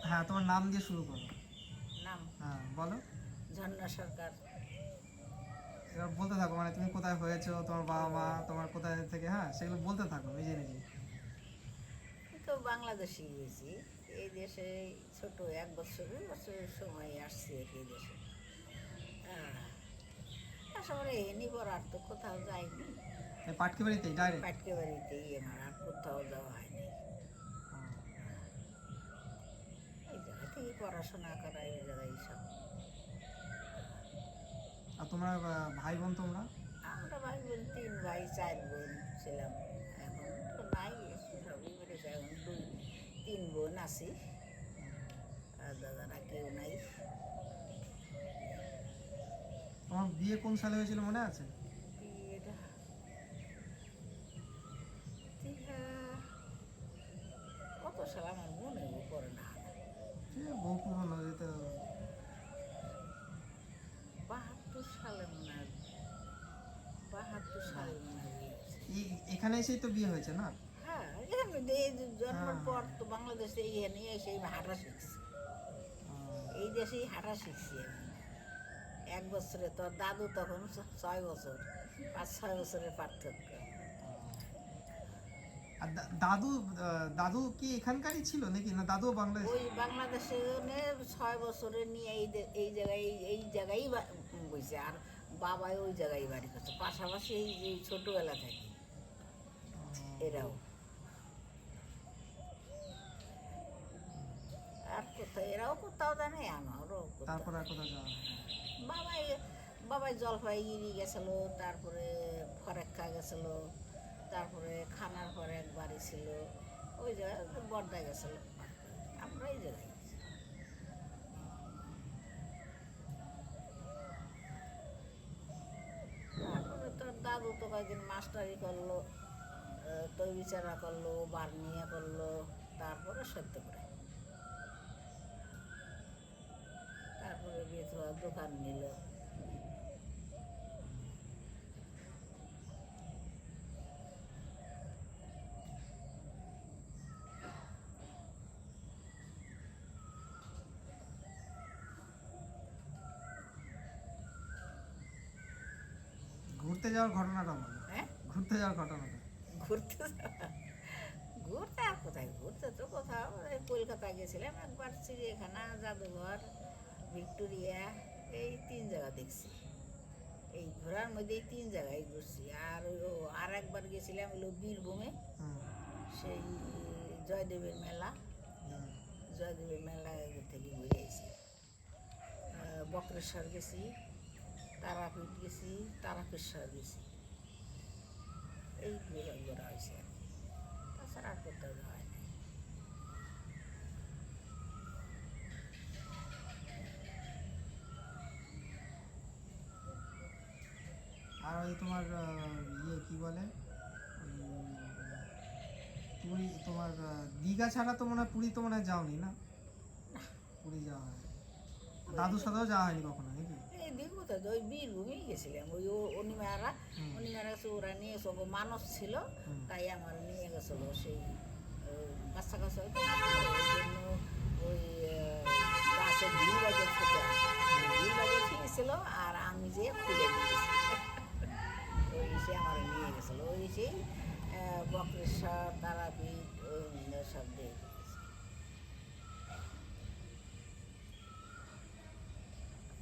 হ্যাঁ, তোমার নাম দিয়ে শুরু করো। নাম হ্যাঁ, বলো। ঝর্ণা সরকার। এবার বলতে থাকো, মানে তুমি কোথায় হয়েছো, তোমার বাবা মা তোমার কোথায় থেকে, হ্যাঁ সেগুলো বলতে থাকো নিজে নিজে। আমি তো বাংলাদেশে গিয়েছি। এই দেশে ছোট 1 বছরের সময় আসছি এই দেশে। তারপরে এনি পর আর তো কোথাও যাইনি। এই পাটকে বাড়িতেই ডাইরেক্ট? পাটকে বাড়িতেই আমার, আর কোথাও যাওয়া হয়নি। এই জায়গা থেকেই পড়াশোনা করা, এই জায়গায় সব। আর তোমরা ভাই বোন তোমরা? আমরা ভাই বোন 3 ভাই 4 বোন ছিলাম। এখন তো নাই, সবই বেড়েছে। এখন 3 বোন আছি, আর দাদারা কেউ নাই। তোমার বিয়ে কোন সালে হয়েছিল মনে আছে? বিয়েটা কত সাল আমার মনে পড়ে না। বহু পুরনো যেতে। 72 সালে মনে হয়, 72 সালে মনে হয় বিয়ে হয়েছে। এখানে এসেই তো বিয়ে হয়েছে না? হ্যাঁ, এখানে এই জন্মের হ্যাঁ, পর তো বাংলাদেশে এইখানে এসে হাঁটা শিখছি। এই দেশেই হাঁটা শিখছি আমি। 1 বছরে, তো দাদু তখন 6 বছর, 5-6 বছরের পার্থক্য। আর দাদু, দাদু কি এখানকারই ছিল নাকি, না দাদু বাংলাদেশ? ওই বাংলাদেশে 6 বছরে নিয়ে এই জায়গায় বইছে, আর বাবাই ওই জায়গায় বাড়ি করছে পাশাপাশি। এই ছোটবেলা থেকে এরাও। আর কোথাও এরাও কোথাও জানে, আমারও তারপর কোথাও। আর কোথাও যাওয়া হয়? বাবাই বাবাই জলপাইগুড়ি গেছিলো, তারপরে ফরেক্কা গেছিলো, তারপরে খানার পরে এক বাড়ি ছিল ওই জায়গায়, বর্দা গেছিলো। আমরা এই জায়গায়। তারপরে তোর দাদু তো কয়েকদিন মাস্টারি করলো, তৈরি চারা করলো, বার্নিয়া করলো, তারপরে সত্য করে তারপরে বেথুয়া দোকান নিল। ঘুরতে যাওয়ার ঘটনাটা বলো। হ্যাঁ, ঘুরতে যাওয়ার ঘটনাটা। ঘুরতে ঘুরতে আর কোথায়, ঘুরতে তো কোথাও এই কলকাতা গেছিলাম একবার, চিড়িয়াখানা, জাদুঘর, ভিক্টোরিয়া, এই 3 জায়গা দেখছি। এই ঘোরার মধ্যে এই 3 জায়গায় ঘুরছি। আর একবার গেছিলাম হলো বীরভূমে, সেই জয়দেবের মেলা। জয়দেবের মেলা থেকে ঘুরে এসেছি। বক্রেশ্বর গেছি, তারাপীঠ গেছি, তারকেশ্বর গেছি। এই ঘোরা হয়েছে আর কি। তাছাড়া আর কোথাও যাওয়া হয় নাই। আর ওই তোমার ইয়ে কি বলে, পুরী তোমার দীঘা ছাড়া তো মনে হয় পুরী তো মনে হয় যাওনি না? পুরী যাওয়া হয়, দাদুর সাথেও যাওয়া হয়নি কখনো নাকি? এই দিন কোথায়, ওই বীরভূমেই গেছিলাম। ওই অনিমারা অনিমারা কাছে ওরা নিয়ে সব মানুষ ছিল, তাই আমার নিয়ে গেছিলো। সেই বাচ্চা কাছে হয়তো না, ওই জন্য ওই গাছের ভিড় বাজে থেকে ভিড় বাজে খেয়েছিল, আর আমি যে খুলে দিয়েছি। ওই সে আমার নিয়ে গেছিলো, ওই সেই বক্রেশ্বর, তারাপীঠ, ওই সব দিয়ে গেছে।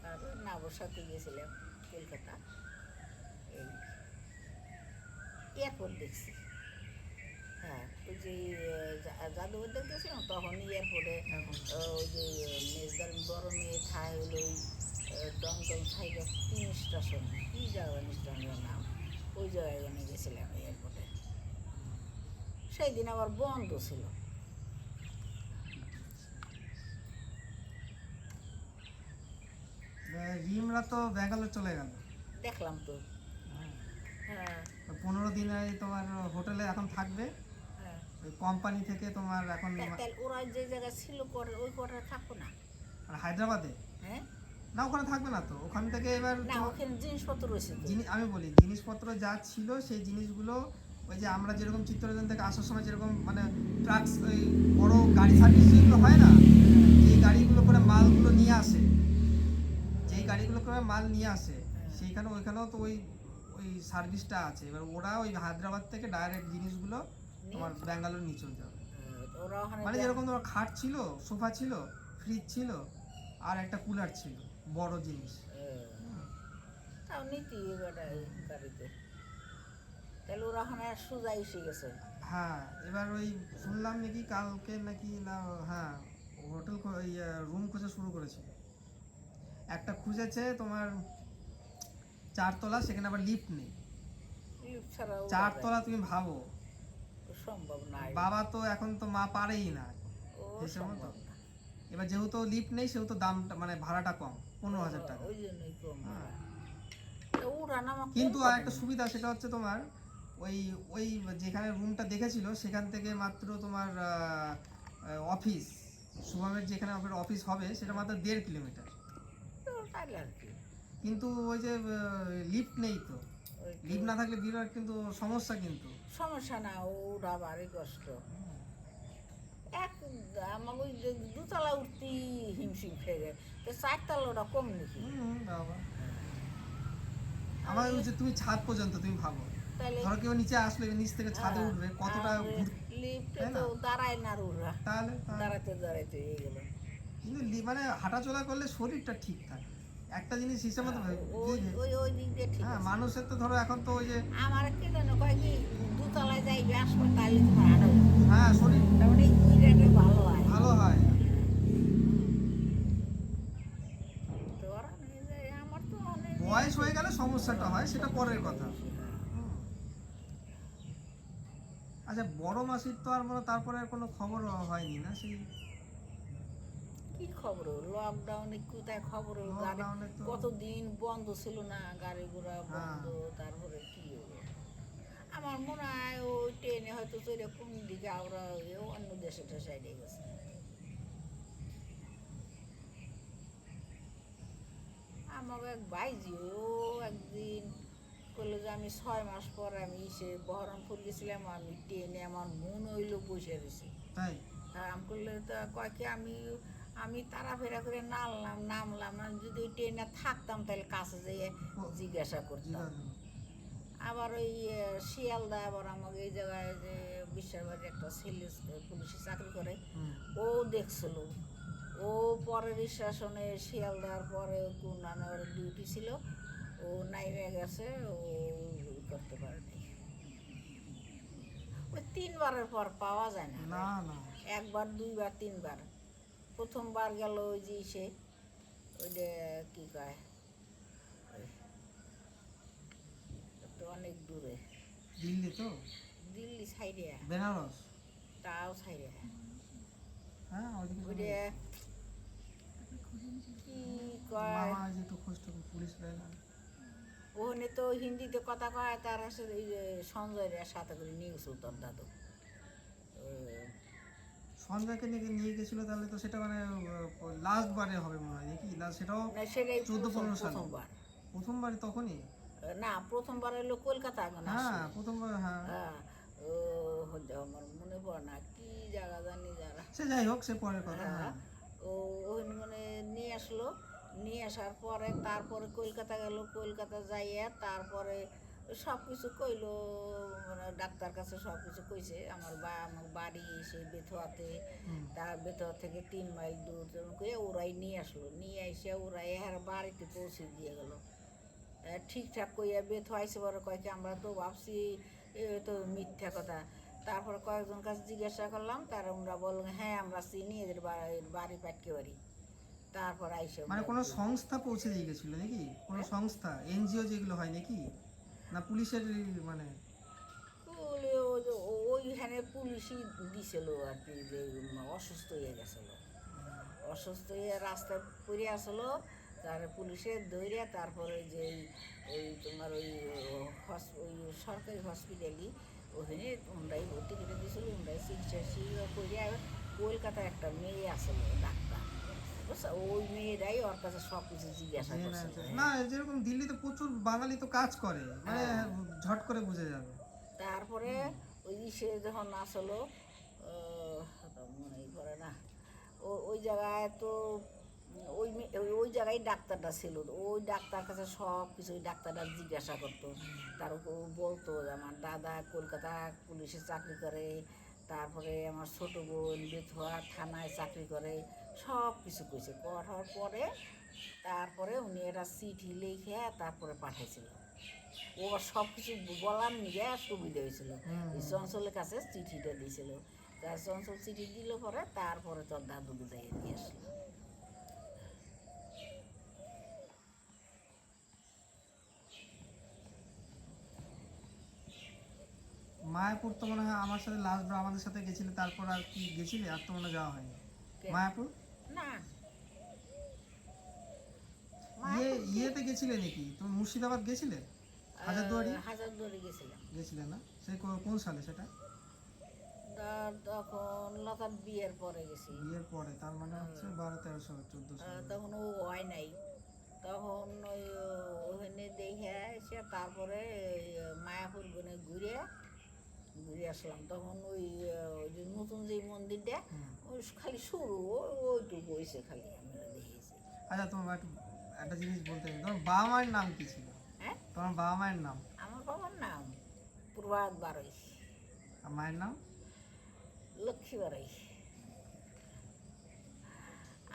আর ওই নাবর সাথে গেছিলাম কলকাতা। এই এয়ারপোর্ট দেখছি। হ্যাঁ, ওই যে জাদুঘর দেখতেছিলাম তখন এয়ারপোর্টে ওই যে মেজদার বড় মেয়ে থাই হলো ওই দমদম থাইকে 3 স্টেশন, কী জায়গা স্টেশনের নাম, ওই জায়গায় গেছিলাম এয়ারপোর্টে। সেই দিন আবার বন্ধ ছিল। রিমরা তো ব্যাঙ্গালোর চলে গেল, দেখলাম তো। হ্যাঁ, 15 দিনে তোমার হোটেলে এখন থাকবে। হ্যাঁ। ওই কোম্পানি থেকে তোমার এখন তাহলে ওরা যে জায়গায় ছিল পরে ওই কোয়ার্টারে থাকবো না? হায়দ্রাবাদে। হ্যাঁ, না, ওখানে থাকবে না তো, ওখান থেকে এবার না ওখানে জিনিসপত্র রয়েছে তো। আমি বলি জিনিসপত্র যা ছিল সেই জিনিসগুলো, ওই যে আমরা যেরকম চিত্তরঞ্জন থেকে আসার সময় যেরকম মানে ট্রাক্স, ওই বড় গাড়ি সার্ভিস যেগুলো হয় না, গাড়িগুলো করে মাল নিয়ে আসে সেইখানে ওইখানেও তো ওই ওই সার্ভিসটা আছে। এবার ওরা ওই হায়দ্রাবাদ থেকে ডাইরেক্ট জিনিসগুলো তোমার ব্যাঙ্গালোর নিয়ে চলে যাবে। তো ওরা ওখানে মানে যেরকম তোমার খাট ছিল, সোফা ছিল, ফ্রিজ ছিল, আর একটা কুলার ছিল, বড় জিনিস। তাও নীতি গাড়িতে, তাহলে ওরা ওখানে সোজা এসে গেছে। হ্যাঁ, এবার ওই শুনলাম নাকি কালকে নাকি না, হ্যাঁ হোটেল রুম খোঁজা শুরু করেছে। একটা খুঁজেছে তোমার 4 তলা, সেখানে আবার লিফট নেই। লিফট ছাড়া 4 তলা তুমি ভাবো, সম্ভব নাই। বাবা তো এখন তো মা পারেই না ও হিসেব মতো। সম্ভব না। এবার যেহেতু লিফট নেই সেহেতু দামটা মানে ভাড়াটা কম, 15,000 টাকা। ওই জন্যই কম। হ্যাঁ। তো ওরা নামা কিন্তু আর একটা সুবিধা, সেটা হচ্ছে তোমার ওই ওই যেখানে রুমটা দেখেছিল সেখান থেকে মাত্র তোমার অফিস, শুভমের যেখানে অফিস হবে সেটা মাত্র 1.5 কিলোমিটার। তাহলে আর কি, কিন্তু ওই যে লিফট নেই, তো ওই তো লিফট না থাকলে বিরাট কিন্তু সমস্যা। কিন্তু সমস্যা না, ওরা ভারী কষ্ট। এক আমাকে ওই যে দুতলা উঠতি হিমশিম খেয়ে যায়, তো 4 তলা ওটা কম নাকি? বাবা, আমার ওই যে তুমি ছাদ পর্যন্ত তুমি ভাবো, তাহলে ধরো কেউ নিচে আসলে নিচ থেকে ছাদে উঠবে কতটা লিফটে তাই না? তো দাঁড়ায় না ওরা, তাহলে দাঁড়াতে দাঁড়াতে এই গেল। কিন্তু মানে হাঁটাচলা করলে শরীরটা ঠিক থাকে, একটা জিনিস হিসেবে তো ওই ওই ওই দিক দিয়ে ঠিক হ্যাঁ, আছে। মানুষের তো ধরো এখন তো ওই যে আমার কি জানো কয় কি, দুতলায় যাইবে আসবে তাহলে তোমার হাঁটা যাবে। হ্যাঁ শরীর তার মানে এই রেটে ভালো হয়। ভালো হয়। তো ওরা নিয়ে যায়, আমার তো অনেক বয়স হয়ে গেলে সমস্যাটা হয়, সেটা পরের কথা। আচ্ছা, বড় মাসির তো আর মানে তারপরে আর কোনো খবর হয়নি না? সেই কি খবর, লকডাউনে কোথায় খবর হলো? গাড়ি লকডাউনে তো কতদিন বন্ধ ছিল না, গাড়ি ঘোড়া বন্ধ। হ্যাঁ। তারপরে কি হলো আমার মনে হয় ওই ট্রেনে হয়তো চলে কোন দিকে আমরা অন্য দেশে ঠেসাইডে গেছে। আমাকে এক ভাইজি ও একদিন বললো যে আমি 6 মাস পর আমি সে বহরমপুর গেছিলাম, আমি ট্রেনে আমার মন হইলো বসে রয়েছে। তাই আর আমি করলে তো কয় কি আমি তাড়াফেরা করে নামলাম না, যদি ওই ট্রেনে থাকতাম তাহলে কাছে যেয়ে জিজ্ঞাসা করতাম। আবার ওই শিয়ালদা, আবার আমাকে এই জায়গায় যে বিশ্বাসবাড়ির একটা ছেলে পুলিশে চাকরি করে, ও দেখছিল। ও পরের স্টেশনে শিয়ালদার পরে গুনানোর ডিউটি ছিল, ও নাইমে গেছে, ও করতে পারেনি। ওই 3বারের পর পাওয়া যায় না, না না, 1বার 2বার 3বার। প্রথমবার গেল ওই যে সে ওইটা কি কয়, তো অনেক দূরে, দিল্লি তো, দিল্লি সাইডে, বেনারস, তাও সাইডে। হ্যাঁ ওইদিকে ওইটা কি কয়, মামা যে একটু খোঁজ টোজ পুলিশ দেয় না। ওখানে তো হিন্দিতে কথা কয়, তার আসলে এই যে সঞ্জয়ের সাথে করে নিয়ে গেছিল তোর দাদু। সঞ্জয়কে নিয়ে গেছিল, তাহলে তো সেটা মানে লাস্ট বারে হবে মনে হয় নাকি? লাস্ট সেটাও না সেটাই 14-15 সালে প্রথমবার। প্রথমবারই তখনই। না, প্রথমবার হলো কলকাতা এখন হ্যাঁ আসলো। প্রথমবার, হ্যাঁ। হ্যাঁ, ও আমার মনে পড়ে না কি জায়গা জানি যারা। সে যাই হোক, সে পরের কথা। হ্যাঁ, হ্যাঁ, ও ওখানে মানে নিয়ে আসলো, নিয়ে আসার পরে তারপরে কলকাতা গেল, কলকাতা যাইয়া তারপরে সব কিছু কইলো, মানে ডাক্তার কাছে সব কিছু কইছে। আমার বাড়ি সেই বেথুয়াতে, তার বেথুয়া থেকে 3 মাইল দূর কইয়া ওরাই নিয়ে আসলো, নিয়ে এসে ওরাই আর বাড়িতে পৌঁছে দিয়ে গেল ঠিকঠাক কইয়া। বেথুয়া আইসে পরে কয় কি আমরা তো ভাবছি এ তো মিথ্যা কথা। তারপরে কয়েকজন কাছে জিজ্ঞাসা করলাম, তারা ওরা বলল হ্যাঁ আমরা চিনি, এদের বাড়ি পাটকে বাড়ি। তারপর আইসে মানে কোনো সংস্থা পৌঁছে দিয়ে গেছিল নাকি? কোনো সংস্থা, এনজিও যেগুলো হয় নাকি, না পুলিশের মানে? ওইখানে পুলিশই দিছিল আর কি, যে অসুস্থ হয়ে গেছিল, অসুস্থ হয়ে রাস্তায় পড়ে আসলো, তার পুলিশে দৌড়িয়া তারপরে যে ওই তোমার ওই সরকারি হসপিটালই ওখানে ওনারাই ভর্তি করে দিয়েছিল, ওনারাই চিকিৎসা করিয়া কলকাতায় একটা মেয়ে আসলো ডাক্তার, বুঝছো, ওই মেয়েরাই ওর কাছে সব কিছু জিজ্ঞাসা করছে। না, যেরকম দিল্লিতে প্রচুর বাঙালি তো কাজ করে, মানে ঝট করে বুঝে যাবে। তারপরে ওই সে যখন আসলো, মনেই পড়ে না, ওই জায়গায় তো ওই জায়গায় ডাক্তারটা ছিল, ওই ডাক্তার কাছে সব কিছু ওই ডাক্তারটা জিজ্ঞাসা করতো। তার ও বলতো যে আমার দাদা কলকাতা পুলিশে চাকরি করে, তারপরে আমার ছোটো বোন বেথুয়া থানায় চাকরি করে, সব কিছু কইছে। করার পরে তারপরে উনি একটা চিঠি লিখে তারপরে পাঠাইছিল। ও সব কিছু বলার নিয়ে সুবিধা হয়েছিল। এই চঞ্চলের কাছে চিঠিটা দিয়েছিল, তার চঞ্চল চিঠি দিল পরে তারপরে তোর দাদুকে যাইয়ে দিয়ে আসলো। মায়াপুর তো মনে হয় আমার সাথে লাস্টবার আমাদের সাথে গেছিলে, তারপর আর কি গেছিলে? আর তো মনে হয় যাওয়া হয়নি কে? মায়াপুর। না, ইয়েতে গেছিলে নাকি তুমি? মুর্শিদাবাদ গেছিলে? হাজারদুয়ারি হাজারদুয়ারি গেছিলাম। গেছিলে না? সেই কোন সালে সেটা? তখন লতার বিয়ের পরে গেছি। বিয়ের পরে, তার মানে হচ্ছে 12, 13, 14 সাল। তখন ও হয় নাই, তখন ওই ওখানে দেখে এসে তারপরে মায়াপুর গনে ঘুরে ঘুরে আসলাম। তখন ওই যে নতুন যে মন্দিরটা, ওই খালি শুরু ওইটুকু হয়েছে, খালি আমরা দেখেছি। আচ্ছা, তোমার একটা জিনিস বলতে চাই, তোমার বাবা মায়ের নাম কি ছিল? হ্যাঁ, তোমার বাবা মায়ের নাম? আমার বাবার নাম প্রভাত বারই, আর মায়ের নাম? লক্ষ্মী বারই।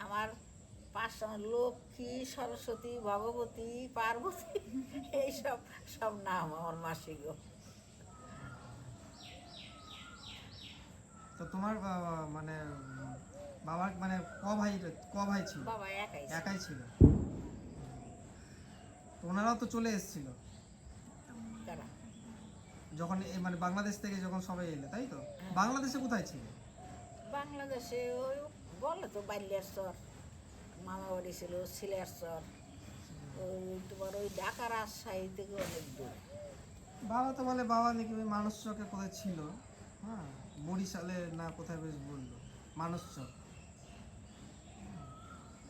আমার 5 লক্ষ্মী, সরস্বতী, ভগবতী, পার্বতী, এইসব সব নাম আমার মাসিগো। তো তোমার মানে বাবার মানে ক ভাই ছিল? বাবা একাই ছিল। একাই ছিল। তো ওনারাও তো চলে এসেছিল কারা? যখন মানে বাংলাদেশ থেকে যখন সবাই এলে, তাই তো? হ্যাঁ। বাংলাদেশে কোথায় ছিল? বাংলাদেশে ওই বলে তো বাল্যেশ্বর, মামা বাড়ি ছিল সিলেশ্বর, ওই তোমার ওই ঢাকা রাজশাহী থেকে অনেক দূর। বাবা তো বলে বাবা নাকি ওই মানস চকে কোথায় ছিল, হ্যাঁ, বরিশালে না কোথায় বেশ বললো, মানস চক।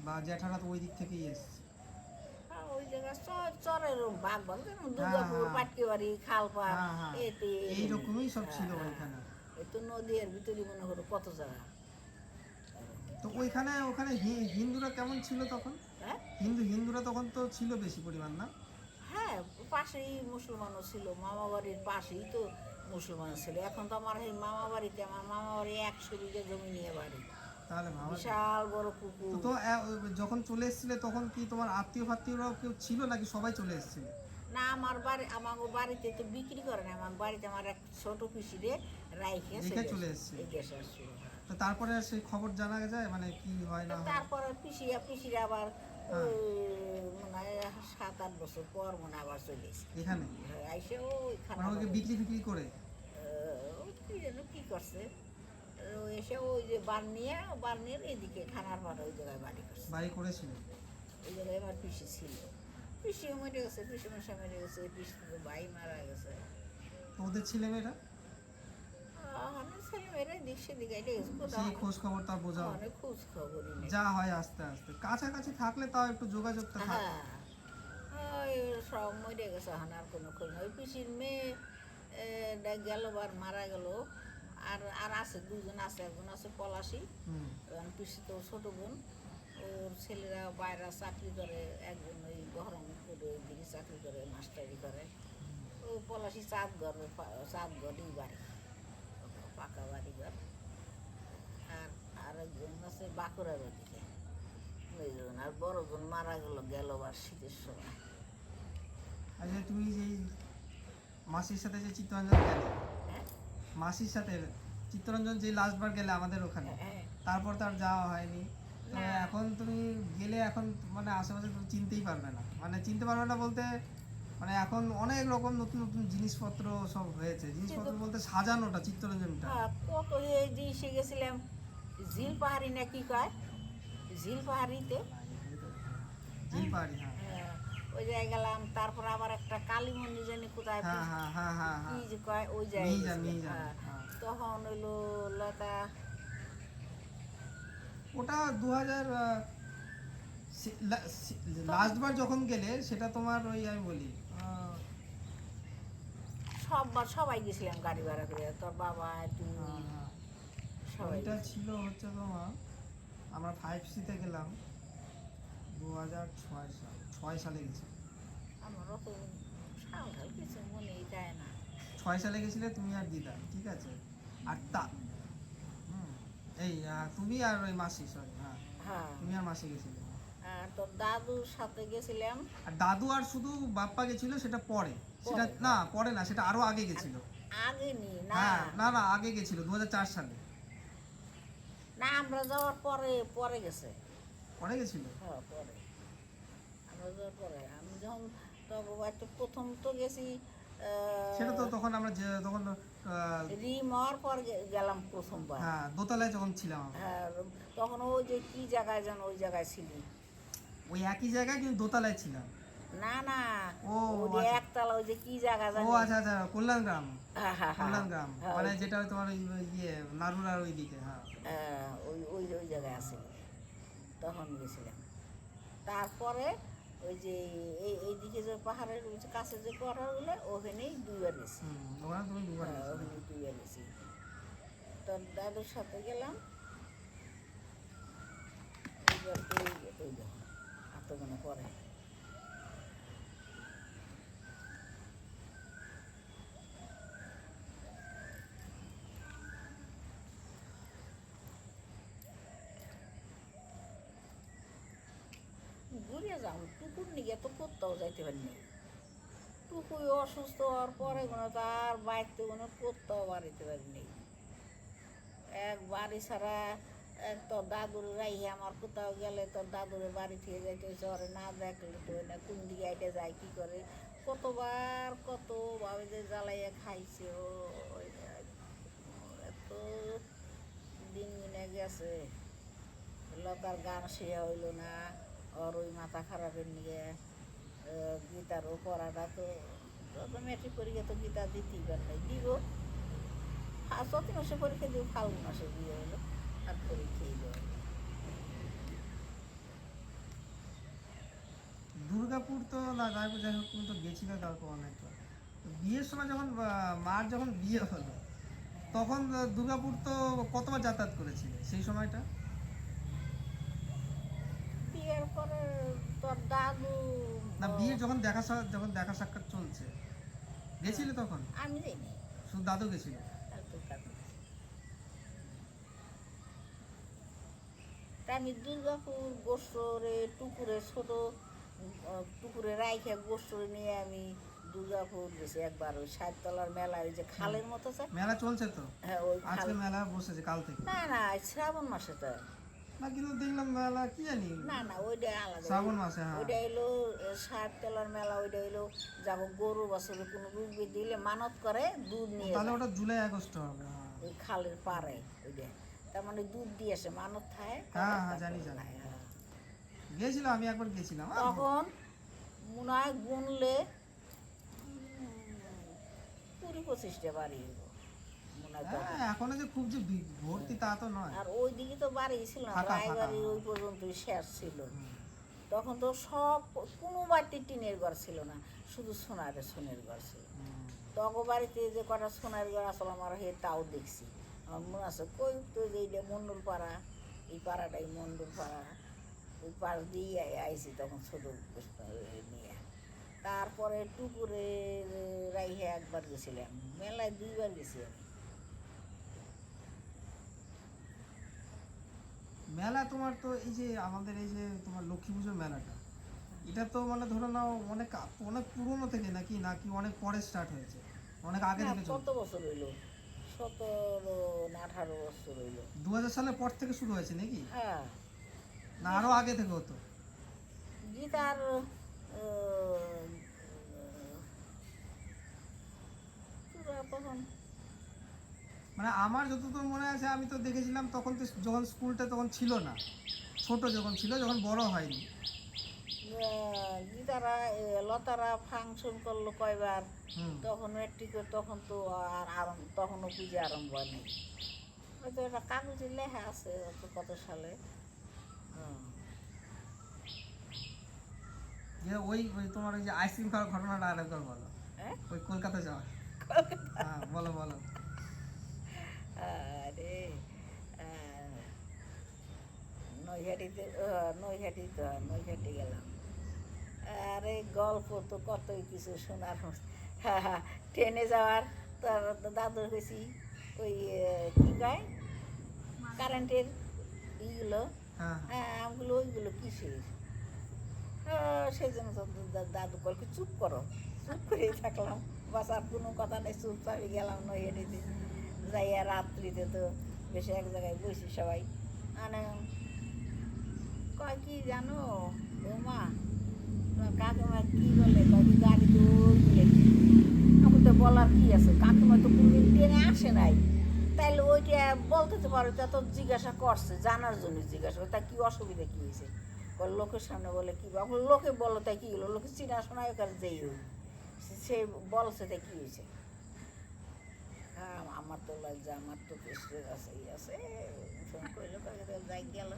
বা জ্যাঠারা তো ওই দিক থেকেই এসছে। আর ওই জায়গায় চরের ভাগ ভাগ, যেমন দুর্গাপুর, হ্যাঁ। পাটকিবাড়ি, খালপাড়, হ্যাঁ, হ্যাঁ, এতে এইরকমই সব ছিল হ্যাঁ, ওইখানে। এই তো নদীর ভিতরে মনে করো কত জায়গা। তো ওখানে হিন্দুরা কেমন ছিল তখন? হ্যাঁ, হিন্দুরা তখন তো ছিল বেশি পরিমাণ, না? হ্যাঁ, পাশেই মুসলমানও ছিল, মামা বাড়ির পাশেই তো মুসলমান ছিল। এখন তো আমার এই মামা বাড়িতে, আমার মামা বাড়ি 100 বিঘা জমি নিয়ে বাড়ি, তাহলে ভাবা যায়। বিশাল বড় পুকুর। তো যখন চলে এসেছিলে তখন কি তোমার আত্মীয় ফাত্মীয়রাও কেউ ছিল নাকি সবাই চলে এসেছিল? না, আমার বাড়িতে তো বিক্রি করে না, আমার বাড়িতে আমার এক ছোট পিসিরে রাইখে রেখে চলে এসেছিল। এই দেশে আসছিল। তো তারপরে আর সেই খবর জানা যায় মানে কি হয় না হয়? তারপরে পিসিরা আবার হ্যাঁ। মনে হয় 7-8 বছর পর মনে হয় আবার চলে এসেছে এখানে আইসে মানে ওকে বিক্রি ফিক্রি করে? কি যেন কি করছে, এসে ওই যে বার্নিয়ার এদিকে খানার পাড়া ওই জায়গায় বাড়ি করছে। বাড়ি করেছিল? ওই জায়গায় আমার পিসি ছিল, পিসিও মরে গেছে, পিসি মশা মরে গেছে, পিসি ভাই মারা গেছে। তো ওদের ছেলেমেয়েরা? আমার ছেলেমেয়েরা দিক সেদিকে এটা গেছে, সেই খোঁজ খবর তা বোঝাও? অনেক খোঁজ খবরই নেই। যা হয় আস্তে আস্তে, কাছাকাছি থাকলে তাও একটু যোগাযোগটা থাকে। হ্যাঁ, ওই সব মরে গেছে, এখন আর কোনো খোঁজ নেই। ওই পিসির মেয়ে গেল বার মারা গেল, আর আর আছে 2 জন আছে, একজন আছে পলাশি, পিসি তো ছোট বোন, ওর ছেলেরা বাইরে চাকরি করে, একজন ওই বহরমপুরে ওই দিকে চাকরি করে, মাস্টারি করে। ও পলাশি চাঁদগড়ই বাড়ি, পাকা বাড়ি ঘর। আর আরেকজন আছে বাঁকুড়ার ওদিকে, ওইজন। আর বড়জন মারা গেল বার শীতের সময়। আচ্ছা, তুমি যেই মাসির সাথে যে চিত্তরঞ্জন গেলে, হ্যাঁ, মাসির সাথে চিত্তরঞ্জন যে লাস্টবার গেলে আমাদের ওখানে, হ্যাঁ, তারপর তো আর যাওয়া হয়নি। তো না। এখন তুমি গেলে এখন মানে আশেপাশে তুমি চিনতেই পারবে না, মানে চিনতে পারবে না বলতে মানে এখন অনেক রকম নতুন নতুন জিনিসপত্র সব হয়েছে। জিনিসপত্র বলতে সাজানোটা চিত্তরঞ্জনটা। কত এই যে এসে গেছিলাম ঝিল পাহাড়ি না কি কয়, ঝিল পাহাড়িতে, ঝিল পাহাড়ি, হ্যাঁ ওই জায়গায় গেলাম। তারপর আবার একটা কালী মন্দির জানি কোথায়, হ্যাঁ হ্যাঁ হ্যাঁ হ্যাঁ কি হ্যাঁ যে কয়, ওই জায়গায় মিহিজান, গেছিলাম। মিহিজান, হ্যাঁ। তখন হইলো লতা, ওটা 2000 লাস্টবার যখন গেলে সেটা তোমার ওই আমি বলি সবাই গেছিলাম গাড়ি ভাড়া করে, তোর বাবা তুই সবাই। ওইটা ছিল হচ্ছে তোমার আমরা 5C-তে গেলাম, 2006 সাল, 6 সালে গেছি। আমার অত সাল ঠাল কিছু মনেই যায় না। 6 সালে গেছিলে তুমি আর দিদা, ঠিক আছে। আর তা হুম, এই তুমি আর ওই মাসি, সরি, হ্যাঁ, হ্যাঁ, তুমি আর মাসি গেছিলে। আর তোর দাদুর সাথে গেছিলাম। আর দাদু আর শুধু বাপ্পা গেছিল, সেটা পরে। সেটা পরে। না, পরে না, সেটা আরো আগে গেছিল। আগে নি না, হ্যাঁ, না না, আগে গেছিল 2004 সালে। না আমরা যাওয়ার পরে পরে গেছে। পরে গেছিল। হ্যাঁ পরে, আমরা যাওয়ার পরে আমি যখন তবে বাড়িতে প্রথম তো গেছি সেটা তো তখন আমরা যে তখন রিম হওয়ার পর গেলাম প্রথমবার। হ্যাঁ, দোতলায় যখন ছিলাম আমরা। হ্যাঁ, তখন ওই যে কি জায়গায় যেন ওই জায়গায় ছিলি। ওই একই জায়গায়, কিন্তু দোতলায় ছিলাম। না না, ও ওই যে আচ্ছা। একতলা ওই যে কি জায়গা ও জানি। আচ্ছা আচ্ছা, কল্যাণ গ্রাম। হ্যাঁ হ্যাঁ হ্যাঁ, কল্যাণ গ্রাম হ্যাঁ, মানে যেটা তোমার ওই ওই ইয়ে নারুলার ওই দিকে, হ্যাঁ। ওই ওই ওই জায়গায় আছে, তখন গেছিলাম। তারপরে ওই যে এইদিকে যে পাহাড়ের ওই যে কাছে যে কোয়ার্টারগুলো, ওখানেই দুইবার গেছি। ওখানে তুমি দুবার হ্যাঁ, গেছিলে। ওখানে দুইবার গেছি। তোর দাদুর সাথে গেলাম এইবার, এই দেখো আত্মগণ পরে। ঘুরে যাও টুকুর নিয়ে তো কোথাও যাইতে পারিনি। টুকুই অসুস্থ হওয়ার পরে কোনো তার বাড়িতে কোনো কোথাও বাড়িতে পারিনি। এক বাড়ি ছাড়া এক তোর দাদুর রাইহে আমার কোথাও গেলে তোর দাদুর বাড়ি থেকে যাইতে শহরে না দেখলে তো না কোন দিকে আইটে যায় কী করে, কতবার কতভাবে যে জ্বালাইয়া খাইছে। ও এত দিন মিনে গেছে, লতার গান শেয়া হইল না। আর ওই মাথা খারাপের নিয়ে গীতারও পড়াটা তো মেট্রিক পরীক্ষা তো গীতা দিতেই পার নাই, দিব আর চৈত্র মাসে পরীক্ষা দিব, ফাল্গুন মাসে বিয়ে হলো আর পরীক্ষাই দেওয়া। দুর্গাপুর তো না, তারপর যাই হোক, তুমি তো গেছিলে তারপর অনেকবার। তো বিয়ের সময় যখন মার যখন বিয়ে হলো, তখন দুর্গাপুর তো কতবার যাতায়াত করেছিলে সেই সময়টা? বিয়ের পরে তোর দাদু না, বিয়ের যখন দেখা সাক্ষাৎ চলছে, গেছিলে তখন? আমি যাইনি, শুধু দাদু গেছিল? আর তোর দাদু। তা আমি দুর্গাপুর গোস্বরে টুকুরে ছোট টুকুরে রাইখে গোস্বরে নিয়ে আমি দুর্গাপুর গেছি একবার। ওই 60 তলার মেলা, ওই যে খালের মতো আছে। মেলা চলছে তো, হ্যাঁ ওই খাল। আজকে মেলা বসেছে, কাল থেকে। না না, শ্রাবণ মাসে তো। না, কিন্তু দেখলাম মেলা কি জানি, না না, ওইটা আলাদা। শ্রাবণ মাসে, হ্যাঁ। ওইটা এলো 60 তলার মেলা। ওইটা এলো যাবো গরু বাছুরে কোনো রোগ দিলে মানত করে দুধ নিয়ে তাহলে যায়। ওটা জুলাই আগস্ট হবে, হ্যাঁ। ওই খালের পাড়ে ওইটা, তার মানে দুধ দিয়ে আসে, মানত খায়। হ্যাঁ হ্যাঁ, জানি জানি, গিয়েছিলাম, আমি একবার গেছিলাম। তখন মনে হয় গুনলে 20-25টা বাড়ি হইবো মনে হয় তখন। হ্যাঁ, এখনো যে খুব যে ভর্তি তা তো নয়। আর ওই দিকে তো বাড়ি ছিল না, ফাঁকা, রায়বাড়ির ফাঁকা। ওই পর্যন্তই শেষ ছিল। হুম। তখন তো সব কোনো বাড়িতে টিনের ঘর ছিল না, শুধু সোনের ঘর ছিল। তখন বাড়িতে যে কটা সোনার ঘর আসলে আমার হে তাও দেখছি। আমার মনে আছে কই তো যে এইটা মন্ডল পাড়া, এই পাড়াটাই মন্ডল পাড়া, ওই পাশ দিয়ে আইছি তখন ছোট নিয়ে। তারপরে টুকুরে রাইহে একবার গেছিলাম, মেলায় 2বার গেছি আমি। মেলা তোমার তো এই যে আমাদের এই যে তোমার লক্ষ্মী পুজোর মেলাটা, এটা তো মানে ধরো নাও অনেক অনেক পুরনো থেকে নাকি নাকি অনেক পরে স্টার্ট হয়েছে, অনেক আগে থেকে কত চলছে? বছর হইলো, 17 না 18 বছর হইলো। 2000 সালের পর থেকে শুরু হয়েছে নাকি? হ্যাঁ, না আরো আগে থেকে হতো? গীতার তখন মানে আমার যতদূর মনে আছে, আমি তো দেখেছিলাম তখন তো যখন স্কুলটা তখন ছিল না, ছোট যখন ছিল, যখন বড় হয়নি। গীতারা লতারা ফাংশন করলো কয়বার, হুম। তখন মেট্রিকের তখন তো আর তখনও পুজো আরম্ভ হয় নাই। হয়তো এটা কাগজে লেখা আছে কত সালে। যে ওই ওই তোমার ওই যে আইসক্রিম খাওয়ার ঘটনাটা আরেকবার বলো, হ্যাঁ, ওই কলকাতা যাওয়া। হ্যাঁ, বলো বলো। আরে নৈহাটিতে গেলাম। আরে গল্প তো কতই কিছু শোনার। ট্রেনে যাওয়ার তার দাদুর গেছি ওই কী কয় কারেন্টের ইগুলো, হ্যাঁ হ্যাঁ আমগুলো ওইগুলো কিসের, সেই জন্য তো দাদু বলকে চুপ করো, চুপ করেই থাকলাম। বাস আর কোনো কথা নেই, চুপচাপই গেলাম নৈহাটিতে। যাইয়া রাত্রিতে তো বেশি এক জায়গায় বসি সবাই, মানে কয় কি জানো বৌমা, তোমার কাকিমা কী বলে, কয় কি গাড়ি তো ওইগুলো। আমি তো বলার কি আছে, কাকিমা তো কোনদিন ট্রেনে আসে নাই, তাইলে ওইটা বলতে তো পারো, তা তো জিজ্ঞাসা করছে, জানার জন্য জিজ্ঞাসা করে, তা কী অসুবিধা কী হয়েছে। লোকের সামনে বলে কী, লোকে বলো তাই কী হলো, লোকে চিনা শোনা কাছে যেই হোক, সে বলছে তাই কী হয়েছে। হ্যাঁ আমার তো লজ্জা, আমার তো পেস্টের আছে আছে, ফোন করলো যাই গেল।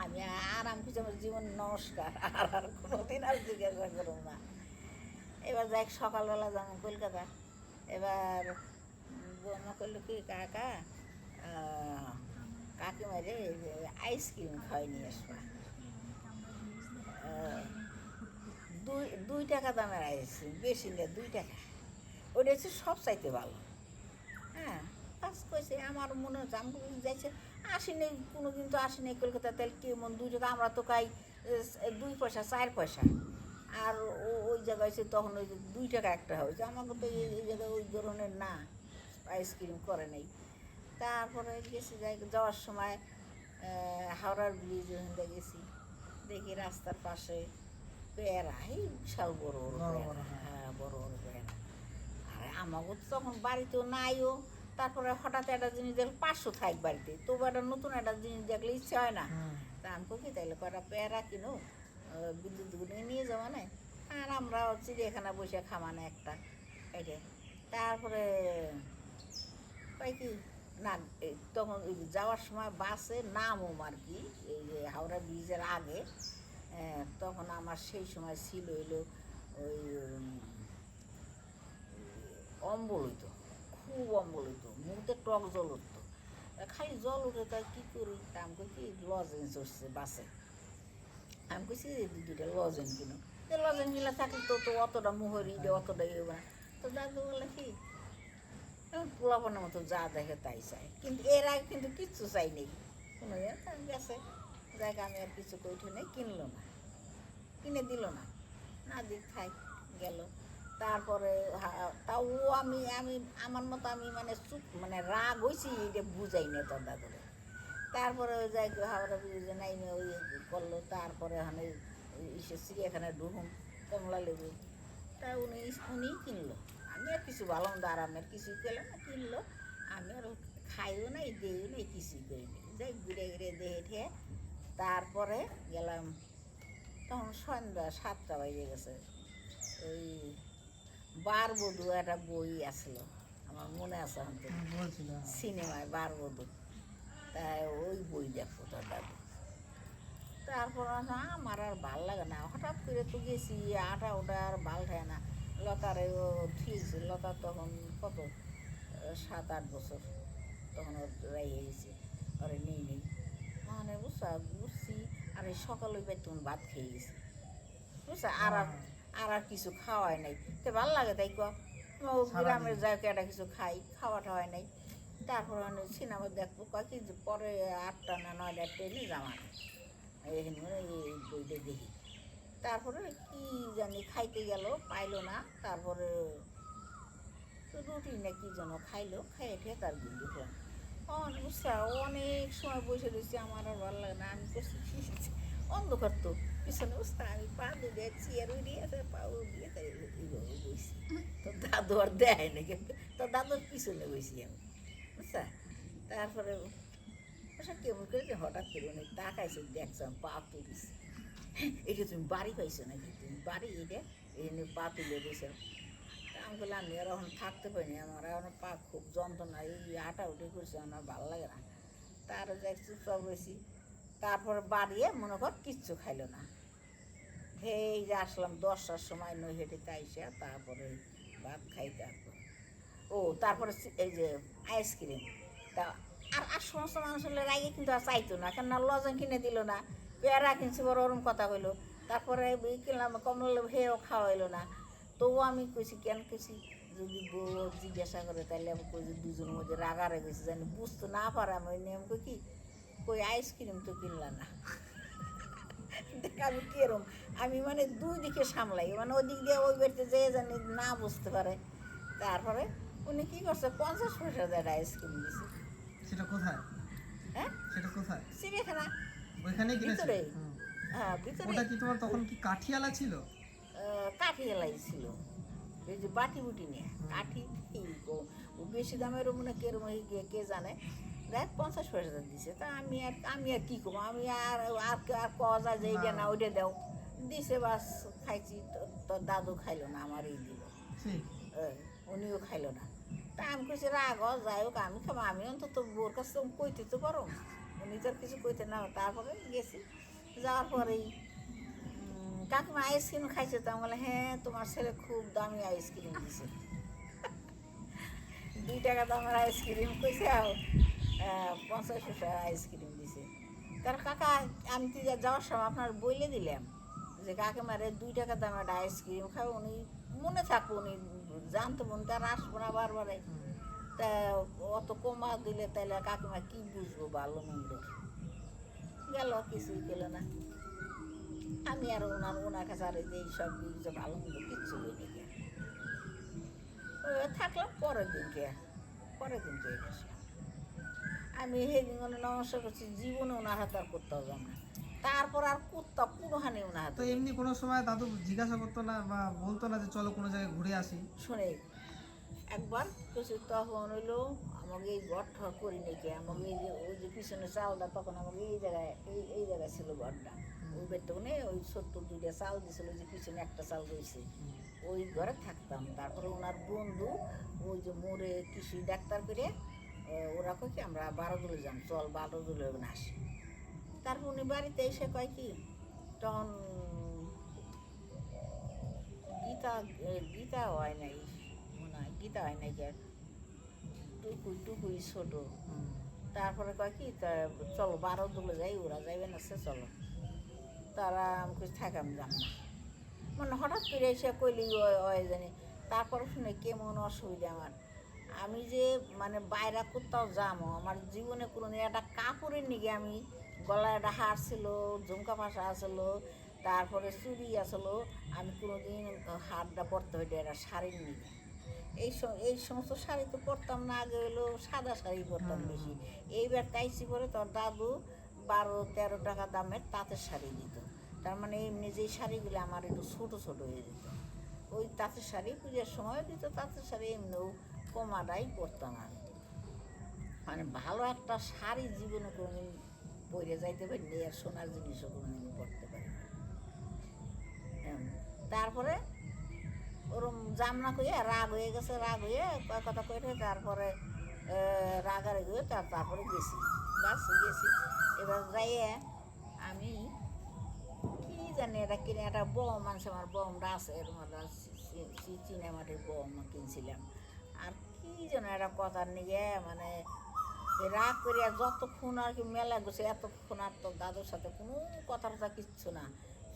আমি আরাম কিছু, আমার জীবন নমস্কার, আর কোনোদিন আর জিজ্ঞাসা করো না। এবার যাই সকালবেলা যাবো কলকাতা। এবার বৌমা করলো কি, কাকা কাকিমা রে আইসক্রিম খাওয়াই নিয়ে আসবা। 2 টাকা দামের আইসক্রিম, বেশি নেই, 2 টাকা। ওটা হচ্ছে সব চাইতে ভালো। হ্যাঁ কাজ করেছে, আমার মনে হচ্ছে আমি যাইছে আসিনি, কোনো দিন তো আসিনি কলকাতা, তাহলে কেমন 2 টাকা, আমরা তো খাই 2 পয়সা 4 পয়সা, আর ওই জায়গায় হচ্ছে তখন ওই 2 টাকা একটা হয়েছে। আমাকে তো এই জায়গায় ওই ধরনের না, আইসক্রিম করে নেই। তারপরে গেছি, যাওয়ার সময় হাওড়ার ব্রিজ ওখানে গেছি, দেখি রাস্তার পাশে পেয়ারা, এই বিশাল বড় বড় পেয়ারা, হ্যাঁ বড় বড় পেয়ারা। আর আমাকে তো তখন বাড়িতেও নাইও, তারপরে হঠাৎ একটা জিনিস দেখলে 500 থাক বাড়িতে, তবু একটা নতুন একটা জিনিস দেখলে ইচ্ছা হয় না। তা আমি কি তাইলে কটা পেয়ারা কিনো, বিদ্যুৎ গুনে নিয়ে যাওয়া না, আর আমরা চিড়িয়াখানা বসে খামানে একটা এটা। তারপরে কয় কি না, তখন ওই যাওয়ার সময় বাসে নামও আর কি, এই যে হাওড়া ব্রিজের আগে, তখন আমার সেই সময় ছিল হইলো ওই অম্বল হইতো, খুব অম্বল হইতো, মুখে টক জল উঠতো, খালি জল উঠে, তাই কী করি, তা আমি কই কি লজেন্স উঠছে বাসে। আমি কইছি 2টা লজেন্স কিনো, লজেন্স মিলা থাকলে তো তো অতটা মুহরি অতটা ইয়ে না। তো দাদু বলে কি পোলাপনের মতো যা দেখে তাই চাই, কিন্তু এর আগে কিন্তু কিচ্ছু চাই নেই কোনো গেছে জায়গা, আমি আর কিছু কইঠে নেই, কিনলো না, কিনে দিল না, না দিক থাই গেল। তারপরে তাও আমি আমি আমার মতো আমি মানে চুপ, মানে রাগ হয়েছি, এটা বুঝাই না তোর দাদুরে। তারপরে ওই যাই হাওড়া ব্রিজে নাইমে ওই করলো। তারপরে ওখানে চিড়িয়াখানায় ঢুকুম, কমলা লেবু, তা উনি কিনলো, আমি আর কিছু ভালো মন্দ আরামের কিছুই পেলাম না, কিনলো। আমি আর খাইও নাই, দিইও নাই, কিছুই করিনি, যাই ঘুরে ঘুরে দেখে ঠে। তারপরে গেলাম, তখন সন্ধ্যা 7টা বাজে গেছে। ওই বারবধূ একটা বই আসলো, আমার মনে আছে এখন তো, সিনেমায় বারবধূ, তাই ওই বই দেখো তোর দাদু। তারপর আমার আর ভাল লাগে না, হঠাৎ করে তো গেছি, আটা ওটা আর ভাল থাকে না। লতারে ও ঠিক, লতা তখন কত 7-8 বছর, তখন ওর রাইয়ে গেছি, ওরে নেই মানে বুঝছি। আর এই সকাল ওই তখন ভাত খেয়ে গেছি, বুঝছা, আর কিছু খাওয়াই নাই, তো ভাল লাগে তাই গ্রামের জায়গা একটা কিছু খাওয়া টাওয়াই নাই। তারপর সিনেমা দেখবো কি পরে 8টা না 9টা ট্রেনে যাওয়া এখানে এই বইটা দেখি। তারপরে কি জানি খাইতে গেল, পাইলো না। তারপরে রুটি না কি যেন খাইলো, খাইয়ে খেয়ে তার দিন দেখলাম বুঝছা, অনেক সময় বসে রয়েছি, আমার আর ভালো লাগে না। আমি করছি অন্ধকার তো পিছনে বুঝতা, আমি পা দিয়ে চেয়ার উড়িয়ে আছে, পা দিয়ে তাই এইভাবে বসি। তো দাদু আর দেয় না, কিন্তু তো দাদুর পিছনে বসি আমি, বুঝছা। তারপরে কেমন করে যে হঠাৎ করে উনি তাকাইছে, দেখছিলাম পা তুলিস, এটা তুমি বাড়ি পাইছো নাকি, তুমি বাড়ি এটা এখানে পা তুলে বসে। আমি বললাম আমি আর এখন থাকতে পারিনি, আমার এখন পা খুব যন্ত্রণা, এই আটা উঠে করছে, আমার ভালো লাগে না। তারও যাই চুপচাপ রয়েছি। তারপরে বাড়িয়ে মনে কর কিচ্ছু খাইলো না। এই যে আসলাম 10টার সময় নৈহাটিতে আইসা, তারপরে ভাত খাই। তারপর তারপরে এই যে আইসক্রিম, তা আর সমস্ত মানুষ হলে রাগে কিন্তু আর চাইতো না, কেননা লজেন কিনে দিল না, পেয়ারা কিনছি বড় ওরম কথা হইলো, তারপরে কিনলাম কমলা হেও খাওয়া হইলো না। তবুও আমি কইছি কেন কইছি, যদি বউ জিজ্ঞাসা করে তাহলে আমি কই যে দুজনের মধ্যে রাগারে গেছি, জানি বুঝতে না পারে আমি ওই নিয়ম কই কি কই আইসক্রিম তো কিনলাম না। দেখ আমি কিরম, আমি মানে দুই দিকে সামলাই, মানে ওই দিক দিয়ে ওই বাড়িতে যেয়ে জানি না বুঝতে পারে। তারপরে উনি কী করছে 50 পয়সা দিয়ে একটা আইসক্রিম দিছে। সেটা কোথায়? হ্যাঁ, সেটা কোথায়? চিড়িয়াখানা ওইখানেই কিনেছিলে? ভিতরে। হুম। হ্যাঁ ভিতরে। ওটা কি তোমার তখন কি কাঠিয়ালা ছিল? কাঠি এলাই ছিল, এই যে বাটি বুটি নিয়ে কাঠি, ও বেশি দামেরও মনে কেরম কে জানে, দেখ 50 পয়সা দিছে। তা আমি আর কী করবো, আমি আর আর আর কওয়া যায় যে এইটা না ওইটা দাও, দিছে বাস খাইছি। তোর দাদু খাইলো না, আমার এই দিল, ঠিক। উনিও খাইলো না। তা আমি কইছি রাগ যাই হোক আমি খাবো, আমি অন্তত বোর কাছে কইতে তো পারো, উনি তো আর কিছু কইতে না। তারপরে গেছি, যাওয়ার পরেই কাকিমা আইসক্রিম খাইছে, তো আমি বলে হ্যাঁ তোমার ছেলে খুব দামি আইসক্রিম দিছে। 2 টাকা দামের আইসক্রিম কইছে, 50 পয়সা আইসক্রিম দিছে। তার কাকা আমি তো যাওয়ার সময় আপনার বইলে দিলাম যে কাকিমারে 2 টাকা দামের একটা আইসক্রিম খাবে, উনি মনে থাকবো, উনি জানতো, উনি তার আসবো না বারবারে। তা অত কমা দিলে তাহলে কাকিমা কি বুঝবো ভালো মন্দ, গেল কিছুই পেল না। আমি আর ওনার কাছে আর যে এইসব ভালো মন্দ কিচ্ছু বলি না, থাকলাম। পরের দিনকে গেছিলাম আমি, সেদিন নমস্কার করছি, জীবনে ওনার হাতে আর করতেও যাব না। তারপর আর কুত্তা পুরোহানি ওনার হাতে। তো এমনি কোনো সময় দাদু জিজ্ঞাসা করতো না বা বলতো না যে চলো কোনো জায়গায় ঘুরে আসি? শুনে একবার কিছু তখন হইলো আমাকে এই ঘরটা করি নাকি, আমাকে এই যে ওই যে পিছনে চালটা, তখন আমাকে এই জায়গায় এই জায়গায় ছিল ঘরটা, ওই বেতনে ওই 70 চাল দিছিল, যে পিছনে একটা চাল রয়েছে, ওই ঘরে থাকতাম। তারপরে ওনার বন্ধু ওই যে মোড়ে কৃষি ডাক্তার করে, ওরা কয় কি আমরা 12 দলে যাম, চল 12 দলে আসি। তারপর উনি বাড়িতে এসে কয় কি, তখন গীতা হয় নাই, মনে হয় গীতা হয় নাই, টুকুই ছোট। তারপরে কয় কি চলো 12 দলে যাই, ওরা যাইবে না সে চলো। তারা আমাকে থাকাম যাম না, মানে হঠাৎ করে এসে কইলি হয় জানি। তারপরে শুনে কেমন অসুবিধা আমার, আমি যে মানে বাইরে কোথাও যাবো, আমার জীবনে কোনো দিন একটা কাপড়ের নিগে আমি গলায় একটা হার ছিল, ঝুমকা পাশা আসলো, তারপরে চুড়ি আসলো, আমি কোনো দিন হারটা পরতে হইতে একটা শাড়ির নিগে। এই সমস্ত শাড়ি তো পরতাম না, আগে হলো সাদা শাড়ি পরতাম বেশি। এইবার তাইছি পরে তোর দাদু 12-13 টাকা দামের তাঁতের শাড়ি দিত। তার মানে এমনি যেই শাড়িগুলো আমার একটু ছোটো ছোটো হয়ে যেত, ওই তাঁতের শাড়ি পূজার সময় দিত, তাঁতের শাড়ি এমনিও কমাটাই পরতাম আমি। মানে ভালো একটা শাড়ি জীবনে কোনোদিন পরে যাইতে পারি, আর সোনার জিনিসও কোনোদিন পরতে পারি। তারপরে ওরম জামনা কইয়ে রাগ হয়ে গেছে, রাগ হয়ে কথা কইতে, তারপরে রাগারে গিয়ে তারপরে গেছি, বাস গেছি। এবার যাইয়ে আমি কি জানি এটা কিনে একটা বম আনছে, আমার বমটা আছে, এর মধ্যে চিনে মাটির বম কিনছিলাম। আর কি যেন একটা কথার নিয়ে মানে রাগ করিয়া যতক্ষণ আর কি মেলা গেছে, এতক্ষণ আর তো দাদুর সাথে কোনো কথাবার্তা কিচ্ছু না,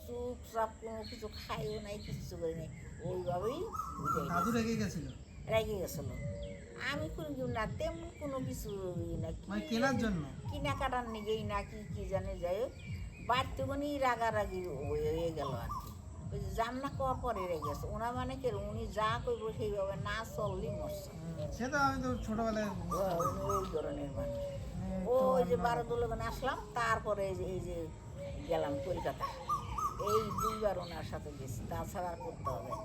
চুপচাপ, কোনো কিছু খাইও নাই, কিচ্ছু করি নাই, ওইভাবেই দাদু রেগে গেছিল? রেগে গেছিল। আমি কোনো না তেমন কোনো কিছু না, মানে কেনার জন্য কেনাকাটার নিগেই না কি জানে, যাই হোক বাড়তে কোনি রাগারাগি হয়ে গেল আর কি। ওই যে জামনা করার পরে রেগে গেছে ওনার, মানে কি উনি যা করবো সেইভাবে না চললি মরছে। সেটা আমি তো ছোটবেলায় ওই ধরনের মানুষ। ওই যে 12 দোলগানে আসলাম, তারপরে এই যে গেলাম কলকাতা, এই 2 বার ওনার সাথে গেছি, তাছাড়া আর করতে হবে না।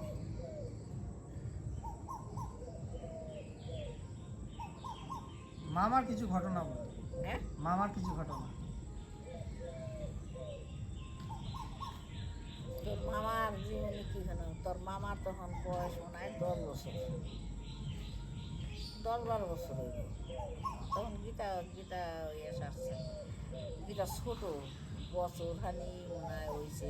মামার কিছু ঘটনা বল। হ্যাঁ, মামার কিছু ঘটনা। তোর মামার জীবনে কি হলো, তোর মামার তখন বয়স মনে হয় 10 বছর, 10-12 বছর হইল তখন। গীতা ইয়ে আসছে, গীতা ছোট বছর খানি মনে হয় হয়েছে।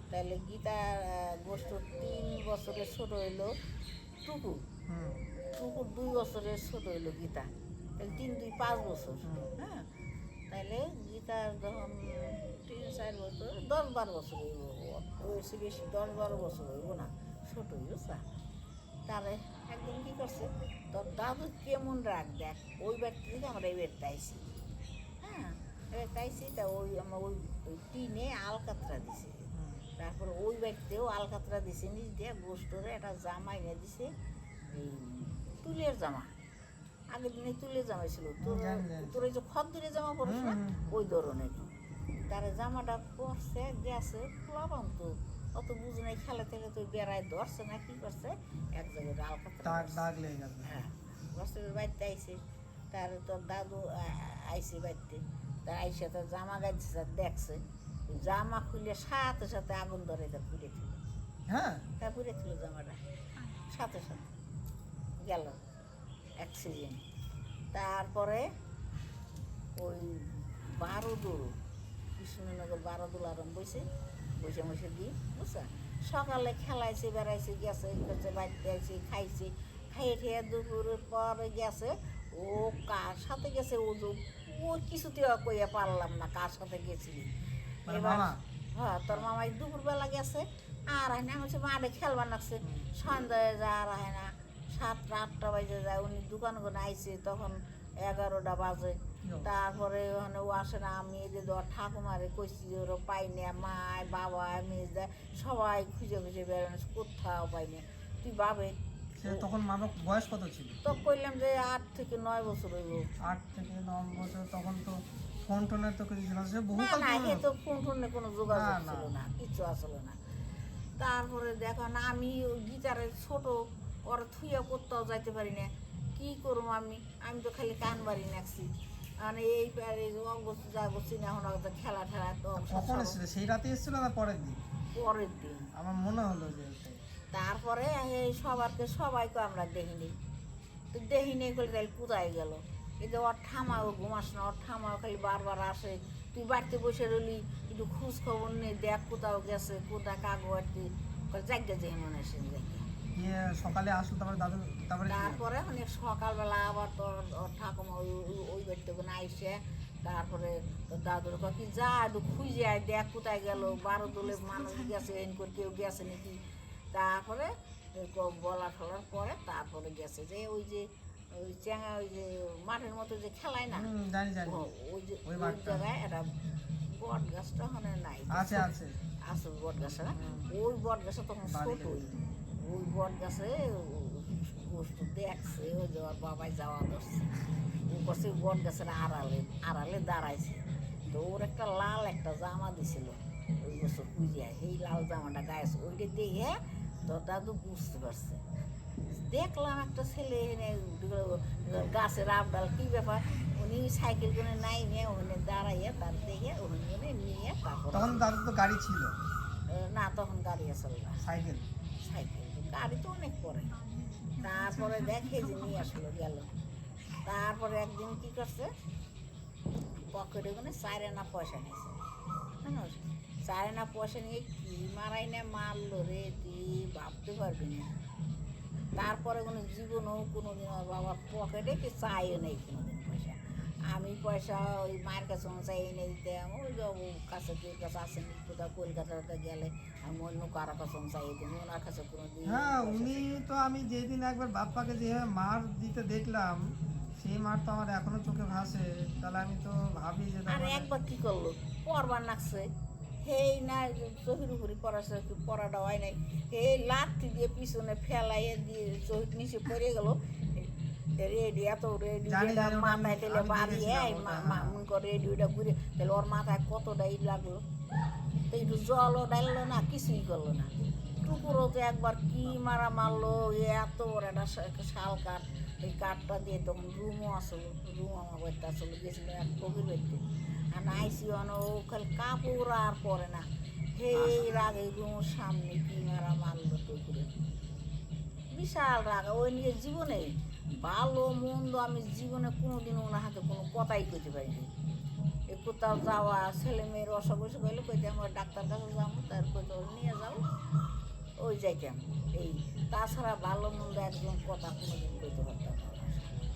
তাহলে গীতার গোষ্ঠ 3 বছরের ছোট হইলো টুকু, 2 বছরের ছোট হইলো গীতা। তাহলে 3 2 5 বছর। হুম। হ্যাঁ, তাহলে গীতার যখন 3 4 বছর 10 12 বছর হইব, ওয়েছে বেশি 10 12 বছর হইব না, ছোট বুঝছা। তাহলে একদিন কী করছে, তোর দাদু কেমন রাগ দেখ, ওই বাড়িতে থেকে আমরা এই বাড়িতে আইসি। হ্যাঁ, এবার তাইছি তা আমরা ওই টিনে আলকাতরা দিছে। তারপরে ওই বাড়িতেও আলকাতরা দিছে, নিজ দিয়ে গোষ্ঠরে একটা জামা এনে দিছে, এই তুলের জামা। আগের দিনে তুলের জামা ছিল, তোর এই যে খদ্দুরের জামা পড়ছ না, ওই ধরনেরই। তার জামাটা পরছে, গেছে পোলাপান তো অত বুঝে নাই, খেলা থেকে তো বেড়ায় ধরছে না কি করছে, এক জায়গায় আলকাতরা। হ্যাঁ, বস্ত্রের বাড়িতে আইসে, তার তোর দাদু আইসে বাড়িতে, তার আইসে তার জামা গাইছে, দেখছে জামা খুলে সাথে সাথে আগুন ধরে তার পুড়ে ছিল। হ্যাঁ, তার পুড়ে ছিল জামাটা সাথে সাথে, গেল অ্যাক্সিডেন্ট। তারপরে ওই বারোদুল, কৃষ্ণনগর বারোদুল আরম্ভ হয়েছে, বসে বসে দিই বুঝছা। সকালে খেলাইছে, বেড়াইছে, গেছে বাড়িতে আইছে, খাইছে, খাইয়ে খেয়ে দুপুরের পরে গেছে। ও কার সাথে গেছে ও কিছুতে কইয়া পারলাম না কার সাথে গেছিলি। এবার হ্যাঁ, তোর মামাই দুপুরবেলা গেছে, আর হয় না, আমি হচ্ছে মাঠে খেলবার লাগছে, সন্ধ্যায় যা আর হয় না, 7টা 8টা বাজে যায়। উনি দোকান করে আইছে তখন 11টা বাজে। তারপরে ওখানে ও আসে না, আমি এই যে ধর ঠাকুমারে কইছি ওরা পাই না, মায় বাবা মেজদা সবাই খুঁজে খুঁজে বেড়ানো, কোথাও পাই না। তুই ভাবে তখন মানব বয়স কত ছিল? তো কইলাম যে 8 থেকে 9 বছর হইব। 8 থেকে 9 বছর, তখন তো ফোন টোনের তো কিছু ছিল না, সে বহু না কাল না, পুরনো। এ তো ফোন টোনে কোনো যোগাযোগ না, ছিল না, কিচ্ছু আসলো না। তারপরে দেখো না, আমি ওই গিটারের ছোট ওরা থুইয়া কোথাও যাইতে পারি না, কী করবো আমি তো খালি কান বাড়ি নাকছি। মানে এই অগস্ট যা করছি না, এখন ওদের খেলা ঠেলা তো কখন এসেছিল? সেই রাতে এসেছিল না পরের দিন? পরের দিন। আমার মনে হলো যে ওটাই। তারপরে এই সবাইকে আমরা দেখিনি, তো দেখিনি করে তাহলে কোথায় গেল। এই যে ওর ঠামাও ঘুমাস না, ওর ঠামাও খালি বারবার আসে, তুই বাড়িতে বসে রইলি, একটু খোঁজ খবর নেই, দেখ কোথাও গেছে, কোথায় কাগজটি জায়গা যে মনে আসে জায়গা। গিয়ে সকালে আসলো, তারপরে দাদু, তারপরে কি হলো? তারপরে অনেক সকালবেলা আবার তোর ওর ঠাকুমা ওই বাড়িতে কোনো আইসে, তারপরে তোর দাদুর কি যা একটু খুঁজে আয়, দেখ কোথায় গেল, 12 দলের মানুষ গেছে, এন করে কেউ গেছে নাকি। তারপরে বলা টলার পরে তারপরে গেছে যে ওই চ্যাঙা, ওই যে মাঠের মতো যে খেলায় না, জানি জানি, ওই যে ওই ওই মাঠটা। জায়গায় একটা বট গাছটা ওখানে নাই, আছে আছে আছে বট গাছটা না, ওই বট গাছটা তখন ছোটই, ওই বট গাছে বস্তু দেখছে, ওই যে ওর বাবাই যাওয়া ধরছে, ও করছে বট গাছের আড়ালে দাঁড়াইছে। তো ওর একটা লাল একটা জামা দিছিল ওই বছর পুজিয়ায়, সেই লাল জামাটা গায়েছে, ওইটা দেখে তোর দাদু বুঝতে পারছে। দেখলাম একটা ছেলে এনে গাছের আবডাল, কী ব্যাপার, উনি সাইকেল করে নাই নিয়ে ওখানে দাঁড়াইয়া তার দেখে ওখানে নিয়ে তারপর। তখন দাদু তো গাড়ি ছিল না, তখন গাড়ি আসল না, সাইকেল। গাড়ি তো অনেক পরে। তারপরে দেখে যে নিয়ে আসলো গেল। তারপরে একদিন কি করছে, পকেটে ওখানে 4 আনা পয়সা নিয়েছে, জানো, 4 আনা পয়সা নিয়ে কি মারাই না মারলো রে, তুই ভাবতে পারবি না। তারপরে কোনো জীবনেও কোনোদিন আমার বাবার পকেটে কি চাইও নেই কোনোদিন পয়সা। আমি পয়সা ওই মায়ের কাছে চাই এনে দিতাম, ওই কাছে কেউ কাছে আসেন, কোথাও কলকাতাতে গেলে আমি অন্য কারো কাছে চাই দিতাম, ওনার কাছে কোনো দিন। হ্যাঁ, উনি তো, আমি যেদিন একবার বাপ্পাকে যেভাবে মার দিতে দেখলাম, সেই মার তো আমার এখনো চোখে ভাসে। তাহলে আমি তো ভাবি যে আর একবার কি করলো, পরবার নাকছে, হেই না চোখের উপরে পড়াটা হয় নাই, এই লাঠি দিয়ে পিছনে ফেলাইয়ে দিয়ে চোখ নিচে পড়ে গেল। রেডি এত রেডি মাথায় তেলে বাড়িয়ে রেডিওটা ঘুরে, তাহলে ওর মাথায় কতটা ই লাগলো, তো একটু জলও ডাললো না, কিছুই করলো না। টুকুরও তো একবার কি মারা মারলো, এত ওর একটা শাল কাঠ, এই কাঠটা দিয়ে তখন রুমও আসলো, রুম আমার বাড়িতে আসলো, গেছিল এক কবির বাড়িতে, আর আইসি ও খালি কাপড় আর পরে না, সেই রাগে রুমের সামনে কি মারা মারলো টুকুরে, বিশাল রাগ। ওই নিয়ে জীবনে ভালো মন্দ আমি জীবনে কোনোদিন ওনার হাতে কোনো কথাই করতে পারিনি। এই কোথাও যাওয়া, ছেলে মেয়ের অসুখ অসুখ হইলে কইতে আমার ডাক্তার কাছে যাবো, তার কইতে নিয়ে যাও, ওই যাইতাম। এই তাছাড়া ভালো মন্দ একজন কথা কোনোদিন কইতে পারতাম।